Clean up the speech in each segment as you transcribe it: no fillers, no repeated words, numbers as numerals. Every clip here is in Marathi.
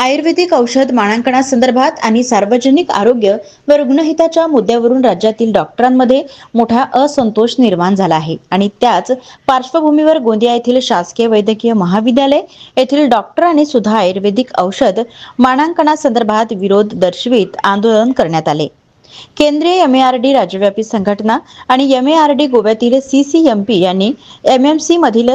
आयुर्वेदिक औषध मानांकनासंदर्भात आणि सार्वजनिक आरोग्य व रुग्णहिताच्या मुद्द्यावरून राज्यातील डॉक्टरांमध्ये मोठा असंतोष निर्माण झाला आहे आणि त्याच पार्श्वभूमीवर गोंदिया येथील शासकीय वैद्यकीय महाविद्यालय येथील डॉक्टरांनी सुद्धा आयुर्वेदिक औषध मानांकनासंदर्भात विरोध दर्शवित आंदोलन करण्यात आले। केंद्रीय MARD राज्यव्यापी संघटना आणि MARD गोव्यातील CCMP यांनी MMC मधील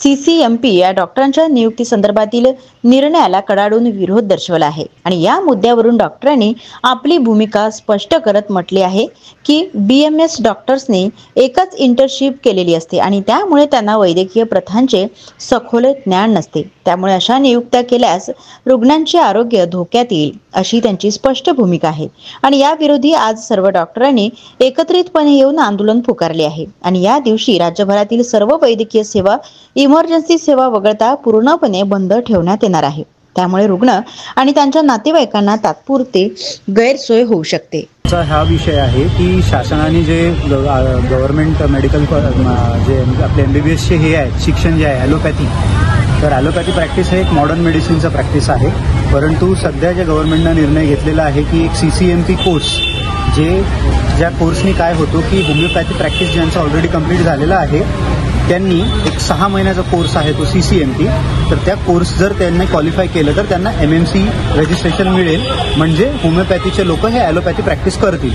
CCMP या डॉक्टरांच्या नियुक्ती संदर्भातील निर्णयाला कडाडून विरोध दर्शवला आहे आणि या मुद्द्यावरून डॉक्टरांनी आपली भूमिका स्पष्ट करत म्हटले आहे की BMS डॉक्टर्सनी एकच इंटर्नशिप केलेली असते आणि त्यामुळे त्यांना वैद्यकीय प्रथांचे सखोल ज्ञान नसते, त्यामुळे अशा नियुक्त्या केल्यास रुग्णांचे आरोग्य धोक्यात येईल अशी त्यांची स्पष्ट भूमिका आहे आणि या विरोधी आज सर्व डॉक्टरांनी एकत्रितपणे येऊन आंदोलन पुकारले आहे आणि या दिवशी राज्यभरातील सर्व वैद्यकीय सेवा इमर्जन्सी सेवा वगळता पूर्णपणे बंद ठेवण्यात येणार आहे। त्यामुळे रुग्ण आणि त्यांच्या नातेवाईकांना तात्पुरते गैरसोय होऊ शकते। हा विषय आहे की शासनाने जे गव्हर्नमेंट मेडिकल जे आपले MBBS चे हे आहे शिक्षण जे आहे ॲलोपॅथी, तर ॲलोपॅथी प्रॅक्टिस हे एक मॉडर्न मेडिसिनचं प्रॅक्टिस आहे, परंतु सध्या जे गव्हर्नमेंटनं निर्णय घेतलेला आहे की एक CCMP कोर्स ज्या कोर्सनी काय होतो की होमिओपॅथी प्रॅक्टिस ज्यांचा ऑलरेडी कंप्लीट झालेला आहे त्यांनी एक 6 महिन्याचा कोर्स आहे तो CCMP, तर त्या कोर्स जर त्यांनी क्वालिफाय केलं तर त्यांना MMC रजिस्ट्रेशन मिळेल, म्हणजे होमिओपॅथीचे लोक हे ॲलोपॅथी प्रॅक्टिस करतील।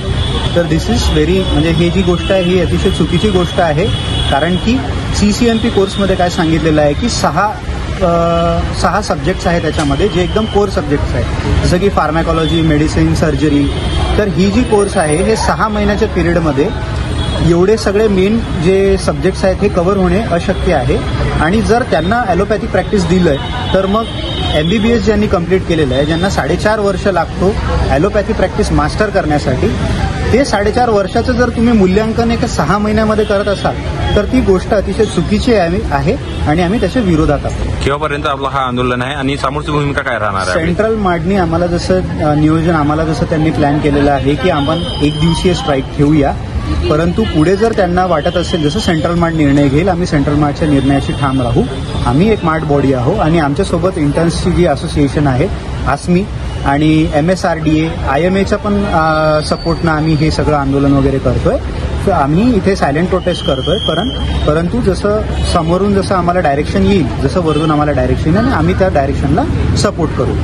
तर दिस इज व्हेरी म्हणजे ही जी गोष्ट आहे ही अतिशय चुकीची गोष्ट आहे, कारण की CCMP कोर्समध्ये काय सांगितलेलं आहे की सहा सब्जेक्ट्स आहेत त्याच्यामध्ये जे एकदम कोर सब्जेक्ट्स आहेत, जसं की फार्मॅकॉलॉजी, मेडिसिन, सर्जरी। तर ही जी कोर्स आहे हे 6 महिन्याच्या पिरियडमध्ये एवढे सगळे मेन जे सब्जेक्ट्स आहेत हे कव्हर होणे अशक्य आहे आणि जर त्यांना ॲलोपॅथी प्रॅक्टिस दिलं तर मग MBBS ज्यांनी कंप्लीट केलेलं आहे, ज्यांना 4.5 वर्ष लागतो ॲलोपॅथी प्रॅक्टिस मास्टर करण्यासाठी, ते 4.5 वर्षाचं जर तुम्ही मूल्यांकन एका 6 महिन्यामध्ये करत असाल तर ती गोष्ट अतिशय चुकीची आहे आणि आम्ही त्याच्या विरोधात आहोत। केव्हापर्यंत आपलं हा आंदोलन आहे आणि समोरची भूमिका काय राहणार आहे? सेंट्रल मार्डनी आम्हाला जसं नियोजन आम्हाला जसं त्यांनी प्लॅन केलेलं आहे की आपण 1 दिवसीय स्ट्राईक ठेवूया, परंतु पुढे जर त्यांना वाटत असेल जसं सेंट्रल मार्ड निर्णय घेईल आम्ही सेंट्रल मार्डच्या निर्णयाशी ठाम राहू। आम्ही एक मार्ड बॉडी आहोत आणि आमच्यासोबत इंटर्न्सची जी असोसिएशन आहे ASME आणि MSRDA IMAच्या पण सपोर्टनं आम्ही हे सगळं आंदोलन वगैरे करतोय। तर आम्ही इथे सायलेंट प्रोटेस्ट करतोय, परंतु जसं समोरून जसं आम्हाला डायरेक्शन येईल, जसं वरून आम्हाला डायरेक्शन येईल आम्ही त्या डायरेक्शनला सपोर्ट करू।